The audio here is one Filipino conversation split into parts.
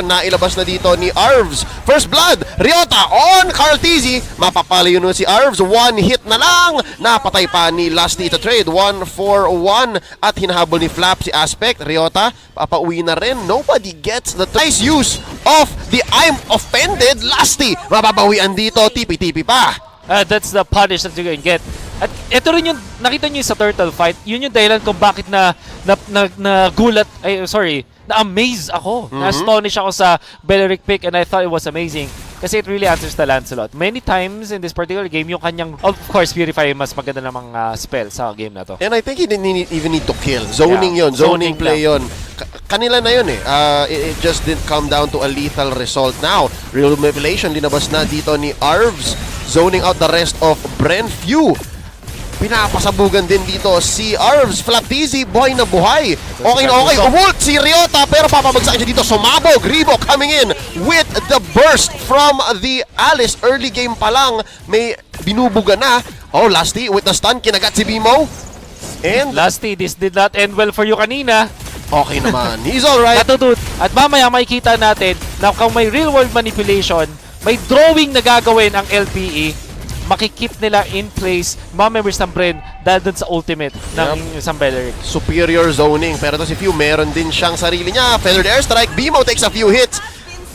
Na ilabas na dito ni Arvs. First blood, Ryota on Carl Tizzy. Mapapalayo nun si Arvs. One hit na lang. Napatay pa ni Lusty to trade. 1-4-1 at hinahabol ni Flap si Aspect. Ryota, papauwi na rin. Nobody gets the nice use of the I'm offended Lusty. Mababawian dito. Tipi-tipi pa. That's the punish that you can get. At ito rin yung nakita nyo sa turtle fight. Yun yung dahilan kung bakit nagulat, na-amaze ako. Na-astonish ako sa Beleric pick and I thought it was amazing. Kasi it really answers the Lancelot. Many times in this particular game, yung kanyang, of course, Purify mas maganda namang spell sa game na to. And I think he didn't even need to kill. Zoning yon, zoning play yon. Kanila na yun eh. It just didn't come down to a lethal result. Now, real manipulation, linabas na dito ni Arvs. Zoning out the rest of Bren. Few. Pinapasabugan din dito si Arvs. Flap Tizzy, buhay na buhay. Okay na okay. Umult si Ryota pero papabagsak siya dito. Sumabog. Ribo coming in with the burst from the Alice. Early game pa lang. May binubuga na. Oh, Lusty with the stun. Kinagat si Bimo. And Lusty, this did not end well for you kanina. Okay naman. He's alright. At mamaya makikita natin na kung may real world manipulation, may drawing na gagawin ang LPE. Makikip nila in place mga members ng Bren dahil dun sa ultimate ng isang Beleric. Superior zoning. Pero to si Few, meron din siyang sarili niya. Feathered Airstrike. Bimo takes a few hits.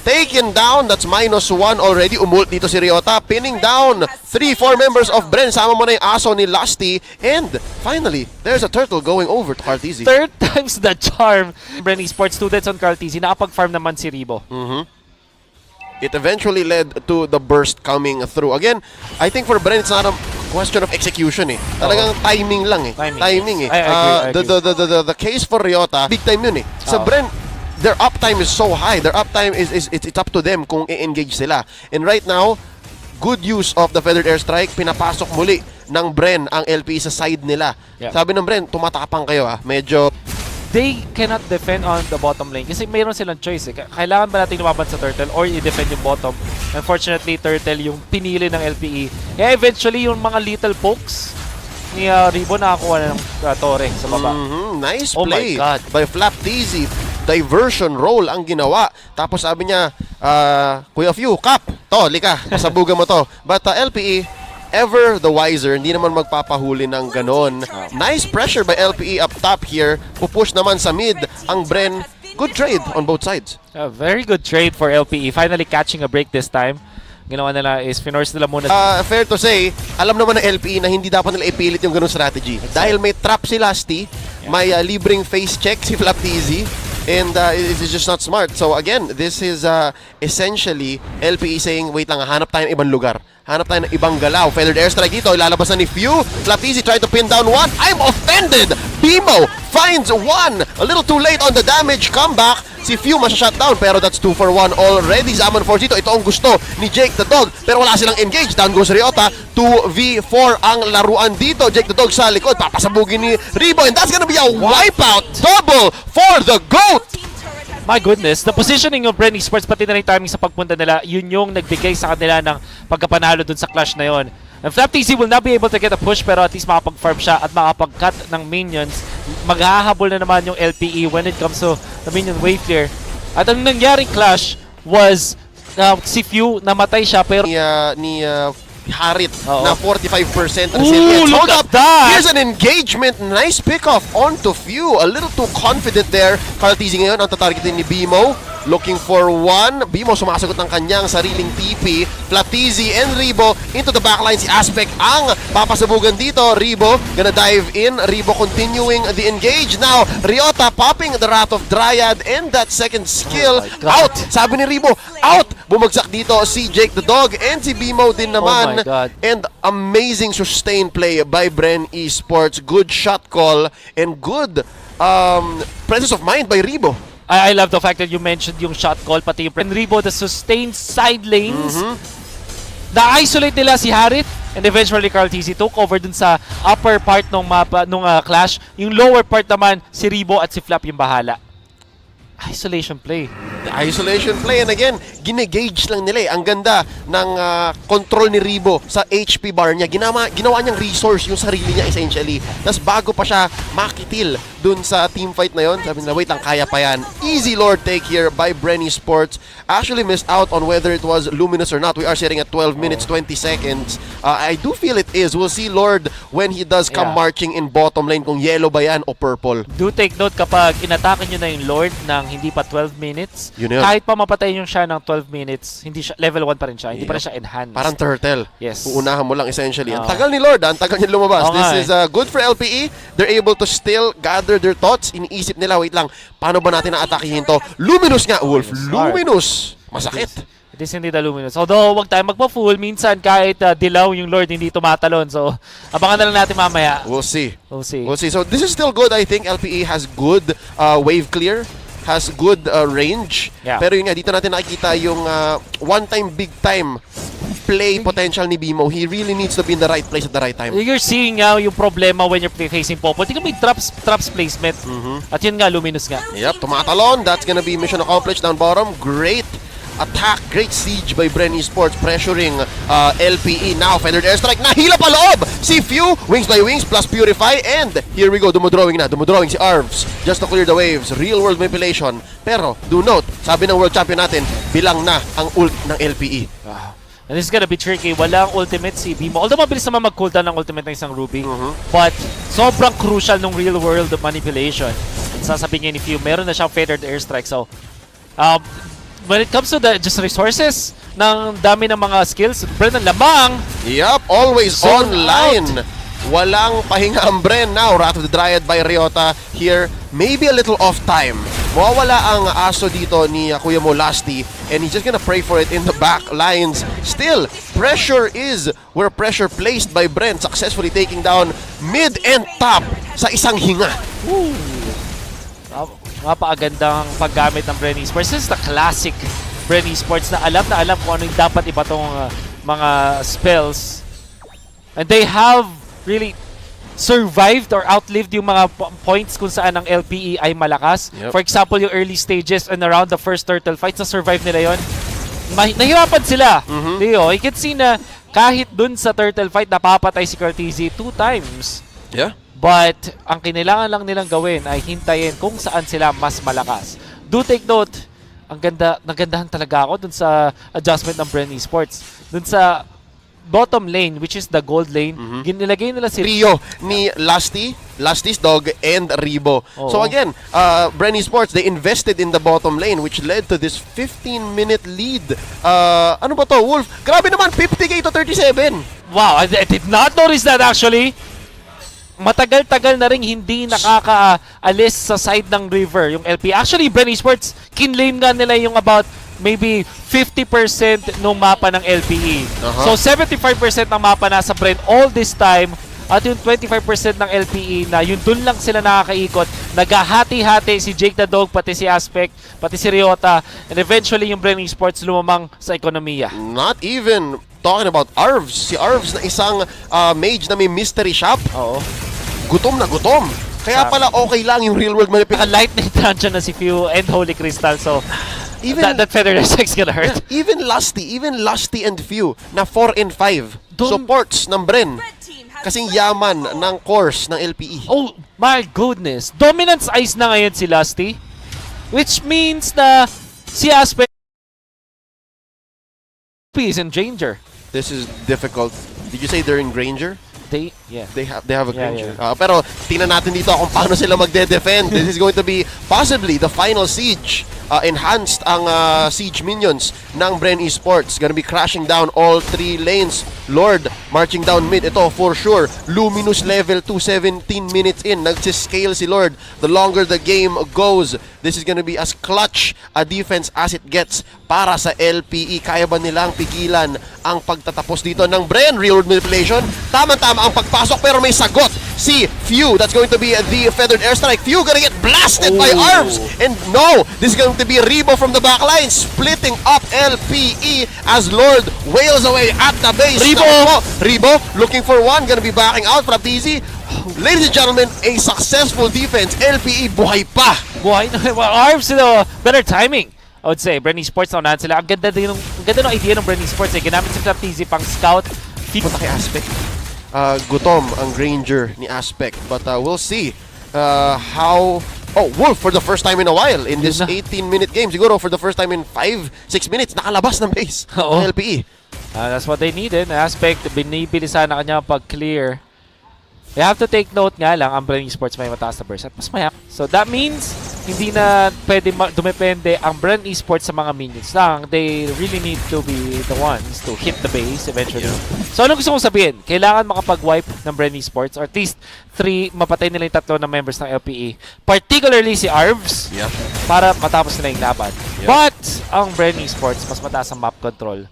Taken down. That's -1 already. Umult dito si Ryota. Pinning down 3-4 members of Bren. Sama mo na yung aso ni Lusty. And finally, there's a turtle going over to Carl Tizzy. Third time's the charm. Bren Esports students on Carl Tizzy. Nakapag-farm naman si Ribo. It eventually led to the burst coming through. Again, I think for Bren, it's not a question of execution eh. Talagang timing lang eh. Timing eh. I agree. The case for Ryota, big time yun eh. Sa Bren, their uptime is so high. Their uptime it's up to them kung i-engage sila. And right now, good use of the Feathered Airstrike. Pinapasok muli ng Bren ang LP sa side nila. Sabi ng Bren, tumatapang kayo ah. Medyo they cannot defend on the bottom lane kasi mayroon silang choice eh. Kailangan ba natin lumaban sa Turtle or i-defend yung bottom? Unfortunately, Turtle yung pinili ng LPE. Kaya eventually, yung mga little pokes ni Ribo nakakuha na ng Torre sa baba. Nice Oh play my God. by Flap Tizzy. Diversion roll ang ginawa. Tapos sabi niya, Kuya Few, Cap, to, lika, pasabugan mo to. But LPE, ever the wiser, hindi naman magpapahuli ng ganon. Nice pressure by LPE up top here. Pupush naman sa mid ang Bren. Good trade on both sides. A very good trade for LPE. Finally catching a break this time. Ginawa nila is finorce nila muna. Fair to say, alam naman ng LPE na hindi dapat nila ipilit yung ganong strategy. Dahil may trap si Lusty, may libreng face check si Flap Tizzy, and it's just not smart. So again, this is essentially LPE saying, wait lang, hanap tayo ng ibang lugar. Hanap tayo ng ibang galaw. Feathered Airstrike dito, ilalabas na ni Few. Flap Tizzy tried to pin down one. I'm offended! Bimo finds one. A little too late on the damage comeback. Si Few masya-shutdown pero that's 2 for 1 already. Zaman Force dito, ito ang gusto ni Jake the Dog. Pero wala silang engage. Down goes Ryota. 2v4 ang laruan dito. Jake the Dog sa likod. Papasabugin ni Ribo and that's gonna be a wipeout. Double for the GOAT! My goodness, the positioning of Bren Esports pati na rin timing sa pagpunta nila, yun yung nagbigay sa kanila ng pagkapanalo dun sa clash na yon. And Flap Tizzy will not be able to get a push pero at least makapag-farm siya at makapag-cut ng minions. Maghahabol na naman yung LPE when it comes to the minion wave clear. At ang nangyaring clash was si Few, namatay siya pero ni Harit na 45% Ooh, resilience. look at that! Here's an engagement. Nice pickoff onto Few. A little too confident there. Carl Tizzy ngayon ang tatargetin ni Bimo. Looking for one. Bimo sumasagot ng kanyang sariling TP. Flap Tizzy and Ribo into the backline. Si Aspect ang papasabugan dito. Ribo gonna dive in. Ribo continuing the engage. Now, Ryota popping the Wrath of Dryad and that second skill. Out! Sabi ni Ribo, out! Bumagsak dito si Jake the Dog and si Bimo din naman. And amazing sustained play by Bren Esports. Good shot call and good presence of mind by Ribo. I love the fact that you mentioned yung shot call, pati yung Ribo, the sustained side lanes. Na-isolate nila si Harith and eventually Carl Tizzy took over dun sa upper part ng mapa, nung clash. Yung lower part naman, si Ribo at si Flap yung bahala. Isolation play. The isolation play, and again, ginegauge lang nila eh. Ang ganda ng control ni Ribo sa HP bar niya. Ginawa niyang resource yung sarili niya essentially. Tapos bago pa siya makitil dun sa team fight na yon, sabi nila, wait lang, kaya pa yan. Easy Lord take here by Bren Sports. Actually missed out on whether it was Luminous or not. We are sitting at 12 minutes, 20 seconds. I do feel it is. We'll see Lord when he does come marching in bottom lane kung yellow ba yan o purple. Do take note kapag inatake nyo na yung Lord ng hindi pa 12 minutes, Yun yun. kahit pa mapatay nyo siya ng 12 minutes, hindi siya, level 1 pa rin siya, hindi pa rin siya enhanced. Parang turtle. Yes. Uunahan mo lang essentially. Ang tagal ni Lord, ang tagal niya lumabas. This is good for LPE. They're able to still gather their thoughts. Iniisip nila, wait lang, paano ba natin na-atakihin to? Luminous nga, Wolf. Luminous. Masakit. It is hindi the Luminous. Although, wag tayo magpa-full. Minsan, kahit dilaw yung Lord, hindi tumatalon. So, abangan na lang natin mamaya. We'll see. We'll see. We'll see. So, this is still good. I think LPE has good wave clear. Has good range. Yeah. Pero yun nga, dito natin nakikita yung one-time, big-time play potential ni Bimo. He really needs to be in the right place at the right time. You're seeing nga yung problema when you're facing Popo. Tingnan mo yung traps placement. At yun nga, Luminous nga. Yep, tumatalon. That's gonna be mission accomplished down bottom. Great attack, great siege by Bren Sports, pressuring LPE. Now, feathered airstrike, nahila pa loob! Si Few, wings by wings, plus Purify, and here we go, dumodrawing si Arvs, just to clear the waves. Real world manipulation. Pero, do note, sabi ng world champion natin, bilang na ang ult ng LPE. And this is gonna be tricky. Walang ultimate si Bimo. Although mabilis naman mag-cooldown ng ultimate ng isang Ruby. But sobrang crucial ng real world manipulation. And sasabihin niya ni Few, meron na siyang feathered airstrike. So, when it comes to the just resources, ng dami ng mga skills, Bren ang lamang. Yup, always online. Walang pahinga ang Bren now. Wrath of the Dryad by Ryota here. Maybe a little off time. Mawawala ang aso dito ni Kuya mo Lasty, and he's just gonna pray for it in the back lines. Still, pressure is where pressure placed by Bren, successfully taking down mid and top sa isang hinga. Napakagandang paggamit ng Bren Sports. This is the classic Bren Sports na alam kung ano yung dapat iba tong mga spells. And they have really survived or outlived yung mga points kung saan ang LPE ay malakas. Yep. For example, yung early stages and around the first turtle fights, na-survive nila yon. Nahirapan sila. Leo, you can see na kahit dun sa turtle fight, napapatay si Cortese 2 times. Yeah. But ang kailangan lang nilang gawin ay hintayin kung saan sila mas malakas. Do take note, nagandahan talaga ako dun sa adjustment ng Bren Sports. Dun sa bottom lane, which is the gold lane, ginilagay nila si trio ni Lasty's dog, and Ribo. So again, Bren Sports, they invested in the bottom lane, which led to this 15-minute lead. Ano ba to, Wolf? Grabe naman, 50k to 37. Wow, I did not notice that actually. Matagal-tagal na rin hindi nakakaalis sa side ng river yung LP. Actually, Bren Sports, kinlaim nga nila yung about maybe 50% ng mapa ng LPE. So 75% ng mapa nasa Bren all this time, at yung 25% ng LPE na yun dun lang sila nakakaikot. Naghahati-hati si Jake the Dog, pati si Aspect, pati si Ryota, and eventually yung Bren Sports lumamang sa ekonomiya. Not even talking about Arvs. Si Arvs na isang mage na may mystery shop. Oo. Gutom na gutom. Kaya pala okay lang yung real world manipulation. Lightning Dungeon na si Few and Holy Crystal, so even that feather effect's gonna hurt. Yeah, even Lusty and Few na 4 and 5 supports ng Bren. Kasing yaman ng course ng LPE. Oh my goodness. Dominance Ice na ngayon si Lusty. Which means na si Aspect is in danger. This is difficult. Did you say they're in Granger? They have a Granger. Pero tingnan natin dito kung paano sila magde-defend. This is going to be possibly the final siege. Enhanced ang siege minions ng Bren Sports. Gonna be crashing down all 3 lanes. Lord marching down mid. Ito for sure. Luminous level 2, 17 minutes in. Nagsiscale si Lord. The longer the game goes, this is gonna be as clutch a defense as it gets para sa LPE. Kaya ba nilang pigilan ang pagtatapos dito ng Bren? Real world manipulation. Tama-tama ang pagpasok pero may sagot si Few. That's going to be the feathered airstrike. Few gonna get blasted by Arvs. And no, this is going to be Ribo from the backline, splitting up LPE as Lord wails away at the base. Ribo looking for one, gonna be backing out from TZ. Ladies and gentlemen, a successful defense. LPE buhay pa. Buhay na. Arms, better timing. I would say, Bren Esports na unahan sila. Ang ganda ng idea ng Bren Esports. Ginamit si FlapTZ pang scout. Punta kay Aspect. Gutom ang Granger ni Aspect. But we'll see how... Oh, Wolf for the first time in a while in this 18-minute game. Siguro for the first time in 5-6 minutes, nakalabas ng base ng LPE. That's what they needed. Aspect, binibilisan na kanya pag-clear. You have to take note nga lang, ang Bren Esports may mataas na burst at mas mayak. So that means, hindi na pwede dumepende ang Bren Esports sa mga minions lang. They really need to be the ones to hit the base eventually. So ano gusto kong sabihin? Kailangan makapag-wipe ng Bren Esports or at least mapatay nila yung tatlo na members ng LPE. Particularly si Arvs para matapos nila yung laban. But, ang Bren Esports, mas mataas ang map control.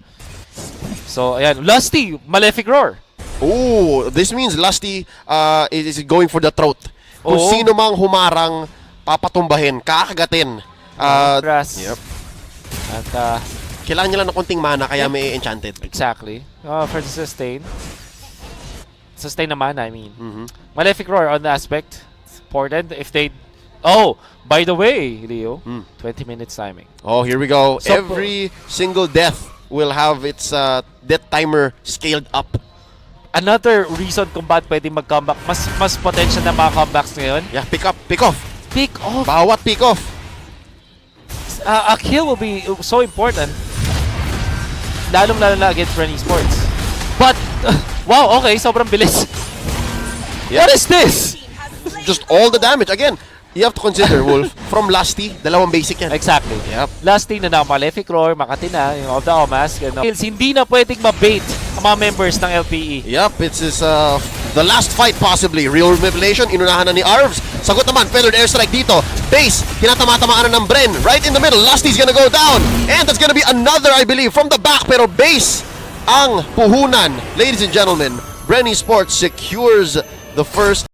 So, ayan. Lusty, Malefic Roar. Oh, this means Lusty is going for the throat. Kung sino mang humarang, papatumbahin, kakagatin. Grass. At, kailangan nila ng konting mana, kaya may enchanted. Exactly. For the sustain. Sustain na mana, I mean. Malefic Roar on the Aspect. It's important if they... Oh, by the way, Leo, 20 minutes timing. Oh, here we go. So, every single death will have its death timer scaled up. Another reason kung bakit pwede mag-comeback. Mas potential na mga comebacks ngayon. Yeah, pick up, pick off. Pick off. Bawat pick off. A kill will be so important. Lalong-lalo na against Bren Esports. But, wow, okay, sobrang bilis. What is this? Just all the damage. Again, you have to consider, Wolf, from Lusty, dalawang basic yan. Exactly. Yep. Lusty na Malefic Roar, Makati na, yung of the Omas. Hindi na pwedeng mabait ang mga members ng LPE. Yep, it's the last fight possibly. Real Revelation, inunahan na ni Arvs. Sagot naman, feathered airstrike dito. Base, tinatama-tamaan na ng Bren. Right in the middle, Lusty's gonna go down. And that's gonna be another, I believe, from the back. Pero base ang puhunan. Ladies and gentlemen, Bren Esports secures the first